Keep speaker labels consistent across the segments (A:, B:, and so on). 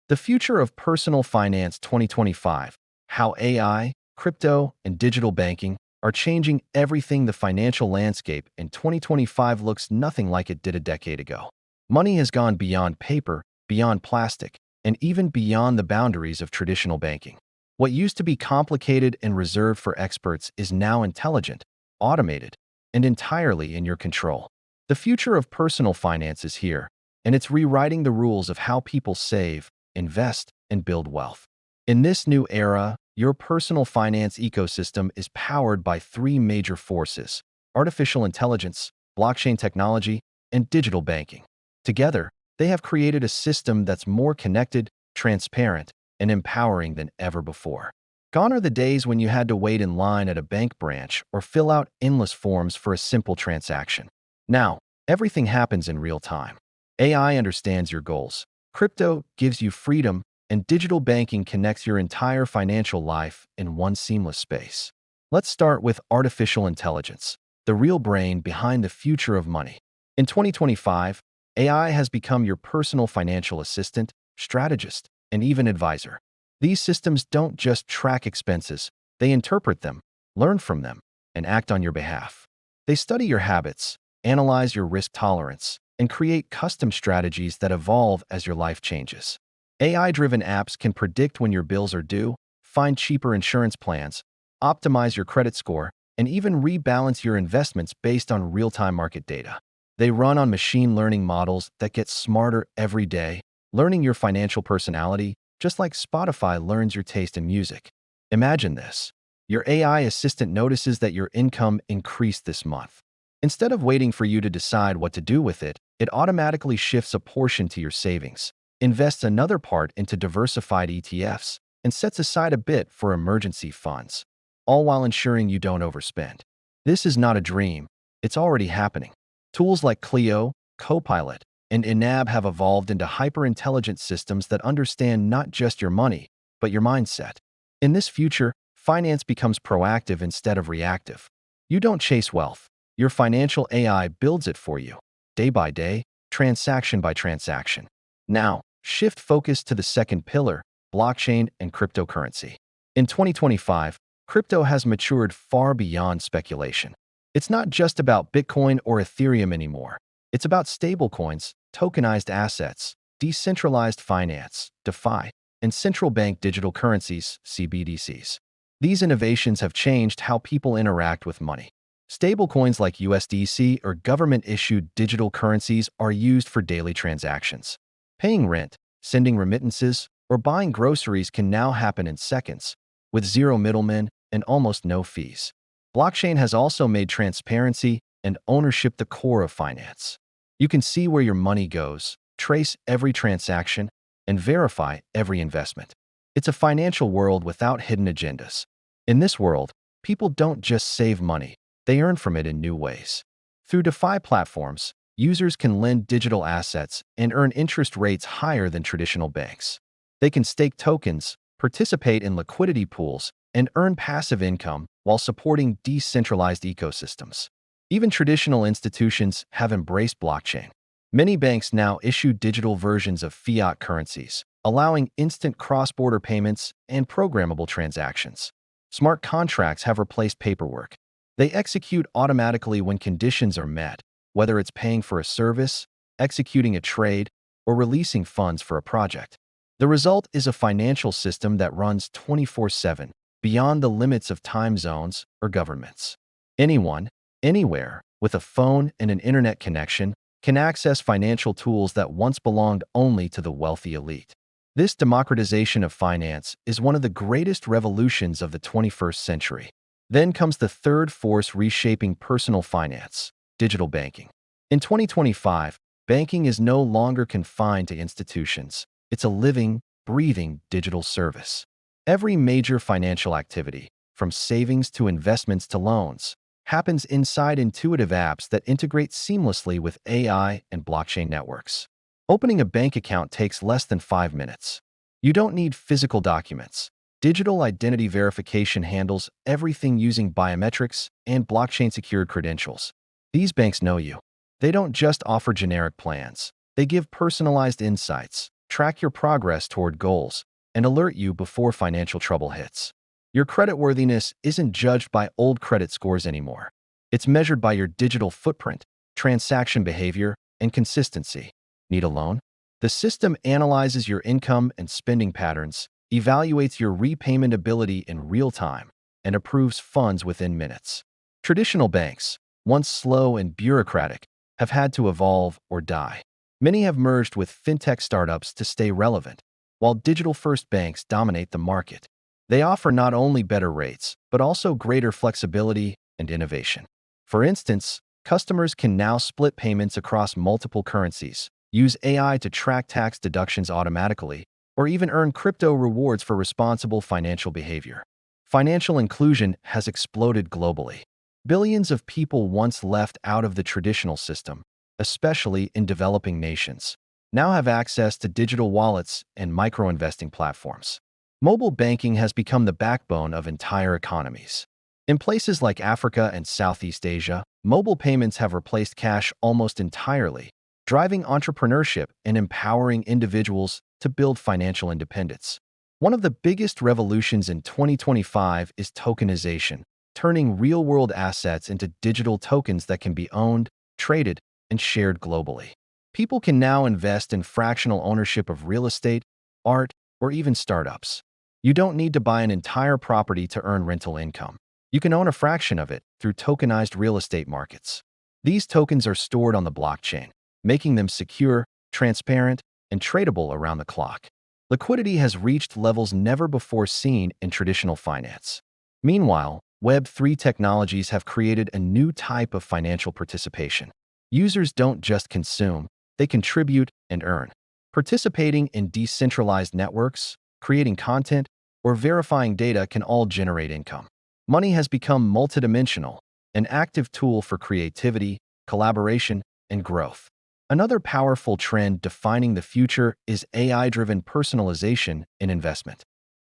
A: The Future of Personal Finance 2025, How AI, Crypto, and Digital Banking are changing everything. The financial landscape in 2025 looks nothing like it did a decade ago. Money has gone beyond paper, beyond plastic, and even beyond the boundaries of traditional banking. What used to be complicated and reserved for experts is now intelligent, automated, and entirely in your control. The future of personal finance is here, and it's rewriting the rules of how people save, invest, and build wealth. In this new era, your personal finance ecosystem is powered by three major forces: artificial intelligence, blockchain technology, and digital banking. Together, they have created a system that's more connected, transparent, and empowering than ever before. Gone are the days when you had to wait in line at a bank branch or fill out endless forms for a simple transaction. Now, everything happens in real time. AI understands your goals. Crypto gives you freedom, and digital banking connects your entire financial life in one seamless space. Let's start with artificial intelligence, the real brain behind the future of money. In 2025, AI has become your personal financial assistant, strategist, and even advisor. These systems don't just track expenses, they interpret them, learn from them, and act on your behalf. They study your habits, analyze your risk tolerance, and create custom strategies that evolve as your life changes. AI-driven apps can predict when your bills are due, find cheaper insurance plans, optimize your credit score, and even rebalance your investments based on real-time market data. They run on machine learning models that get smarter every day, learning your financial personality, just like Spotify learns your taste in music. Imagine this. Your AI assistant notices that your income increased this month. Instead of waiting for you to decide what to do with it, it automatically shifts a portion to your savings, invests another part into diversified ETFs, and sets aside a bit for emergency funds, all while ensuring you don't overspend. This is not a dream, it's already happening. Tools like Clio, Copilot, and Inab have evolved into hyper-intelligent systems that understand not just your money, but your mindset. In this future, finance becomes proactive instead of reactive. You don't chase wealth. Your financial AI builds it for you, day by day, transaction by transaction. Now, shift focus to the second pillar, blockchain and cryptocurrency. In 2025, crypto has matured far beyond speculation. It's not just about Bitcoin or Ethereum anymore. It's about stablecoins, tokenized assets, decentralized finance, DeFi, and central bank digital currencies, CBDCs. These innovations have changed how people interact with money. Stablecoins like USDC or government-issued digital currencies are used for daily transactions. Paying rent, sending remittances, or buying groceries can now happen in seconds, with zero middlemen and almost no fees. Blockchain has also made transparency and ownership the core of finance. You can see where your money goes, trace every transaction, and verify every investment. It's a financial world without hidden agendas. In this world, people don't just save money, they earn from it in new ways. Through DeFi platforms, users can lend digital assets and earn interest rates higher than traditional banks. They can stake tokens, participate in liquidity pools, and earn passive income while supporting decentralized ecosystems. Even traditional institutions have embraced blockchain. Many banks now issue digital versions of fiat currencies, allowing instant cross-border payments and programmable transactions. Smart contracts have replaced paperwork. They execute automatically when conditions are met, whether it's paying for a service, executing a trade, or releasing funds for a project. The result is a financial system that runs 24/7, beyond the limits of time zones or governments. Anyone, anywhere, with a phone and an internet connection, can access financial tools that once belonged only to the wealthy elite. This democratization of finance is one of the greatest revolutions of the 21st century. Then comes the third force reshaping personal finance, digital banking. In 2025, banking is no longer confined to institutions. It's a living, breathing digital service. Every major financial activity, from savings to investments to loans, happens inside intuitive apps that integrate seamlessly with AI and blockchain networks. Opening a bank account takes less than 5 minutes. You don't need physical documents. Digital identity verification handles everything using biometrics and blockchain-secured credentials. These banks know you. They don't just offer generic plans. They give personalized insights, track your progress toward goals, and alert you before financial trouble hits. Your creditworthiness isn't judged by old credit scores anymore. It's measured by your digital footprint, transaction behavior, and consistency. Need a loan? The system analyzes your income and spending patterns, evaluates your repayment ability in real time, and approves funds within minutes. Traditional banks, once slow and bureaucratic, have had to evolve or die. Many have merged with fintech startups to stay relevant, while digital-first banks dominate the market. They offer not only better rates, but also greater flexibility and innovation. For instance, customers can now split payments across multiple currencies, use AI to track tax deductions automatically, or even earn crypto rewards for responsible financial behavior. Financial inclusion has exploded globally. Billions of people once left out of the traditional system, especially in developing nations, now have access to digital wallets and micro-investing platforms. Mobile banking has become the backbone of entire economies. In places like Africa and Southeast Asia, mobile payments have replaced cash almost entirely, driving entrepreneurship and empowering individuals to build financial independence. One of the biggest revolutions in 2025 is tokenization, turning real-world assets into digital tokens that can be owned, traded, and shared globally. People can now invest in fractional ownership of real estate, art, or even startups. You don't need to buy an entire property to earn rental income. You can own a fraction of it through tokenized real estate markets. These tokens are stored on the blockchain, making them secure, transparent, and tradable around the clock. Liquidity has reached levels never before seen in traditional finance. Meanwhile, Web3 technologies have created a new type of financial participation. Users don't just consume, they contribute and earn. Participating in decentralized networks, creating content, or verifying data can all generate income. Money has become multidimensional, an active tool for creativity, collaboration, and growth. Another powerful trend defining the future is AI-driven personalization in investment.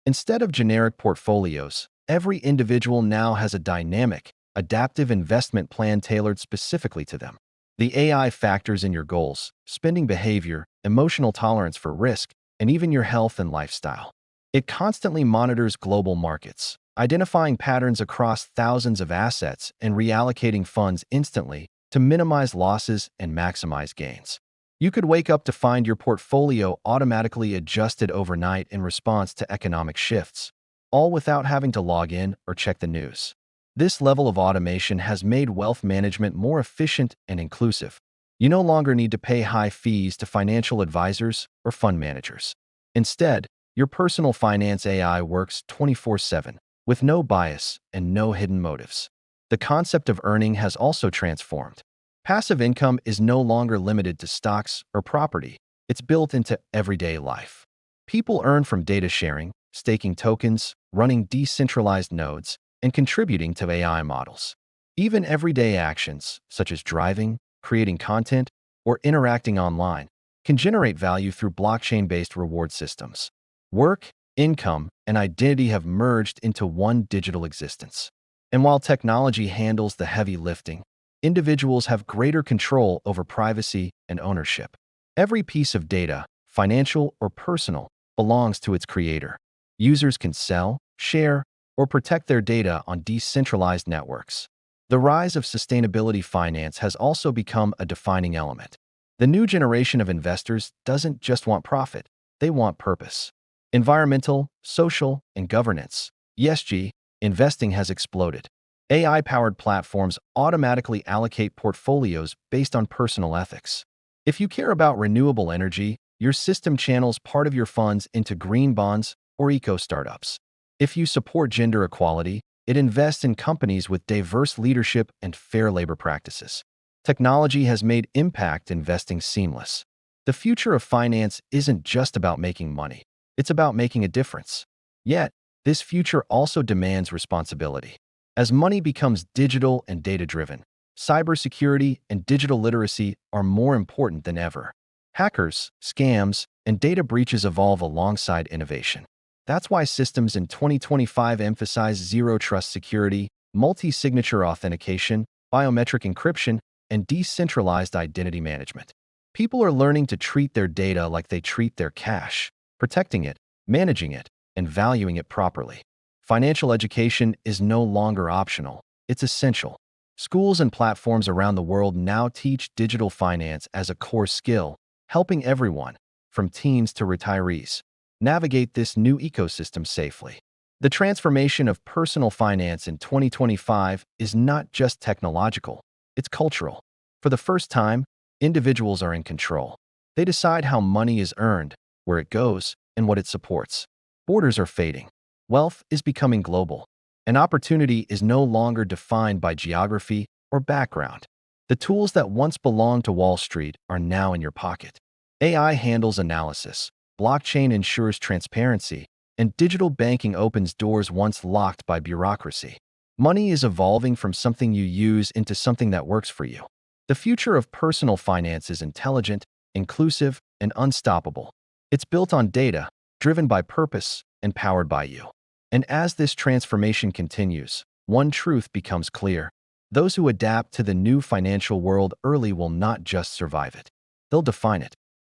A: Instead of generic portfolios, every individual now has a dynamic, adaptive investment plan tailored specifically to them. The AI factors in your goals, spending behavior, emotional tolerance for risk, and even your health and lifestyle. It constantly monitors global markets, identifying patterns across thousands of assets and reallocating funds instantly to minimize losses and maximize gains. You could wake up to find your portfolio automatically adjusted overnight in response to economic shifts, all without having to log in or check the news. This level of automation has made wealth management more efficient and inclusive. You no longer need to pay high fees to financial advisors or fund managers. Instead, your personal finance AI works 24/7, with no bias and no hidden motives. The concept of earning has also transformed. Passive income is no longer limited to stocks or property. It's built into everyday life. People earn from data sharing, staking tokens, running decentralized nodes, and contributing to AI models. Even everyday actions, such as driving, creating content, or interacting online, can generate value through blockchain-based reward systems. Work, income, and identity have merged into one digital existence. And while technology handles the heavy lifting, individuals have greater control over privacy and ownership. Every piece of data, financial or personal, belongs to its creator. Users can sell, share, or protect their data on decentralized networks. The rise of sustainability finance has also become a defining element. The new generation of investors doesn't just want profit, they want purpose. Environmental, social, and governance (ESG) investing has exploded. AI-powered platforms automatically allocate portfolios based on personal ethics. If you care about renewable energy, your system channels part of your funds into green bonds or eco-startups. If you support gender equality, it invests in companies with diverse leadership and fair labor practices. Technology has made impact investing seamless. The future of finance isn't just about making money. It's about making a difference. Yet, this future also demands responsibility. As money becomes digital and data-driven, cybersecurity and digital literacy are more important than ever. Hackers, scams, and data breaches evolve alongside innovation. That's why systems in 2025 emphasize zero-trust security, multi-signature authentication, biometric encryption, and decentralized identity management. People are learning to treat their data like they treat their cash, protecting it, managing it, and valuing it properly. Financial education is no longer optional, it's essential. Schools and platforms around the world now teach digital finance as a core skill, helping everyone, from teens to retirees, navigate this new ecosystem safely. The transformation of personal finance in 2025 is not just technological, it's cultural. For the first time, individuals are in control. They decide how money is earned, where it goes, and what it supports. Borders are fading. Wealth is becoming global. And opportunity is no longer defined by geography or background. The tools that once belonged to Wall Street are now in your pocket. AI handles analysis, blockchain ensures transparency, and digital banking opens doors once locked by bureaucracy. Money is evolving from something you use into something that works for you. The future of personal finance is intelligent, inclusive, and unstoppable. It's built on data, driven by purpose, and powered by you. And as this transformation continues, one truth becomes clear. Those who adapt to the new financial world early will not just survive it. They'll define it.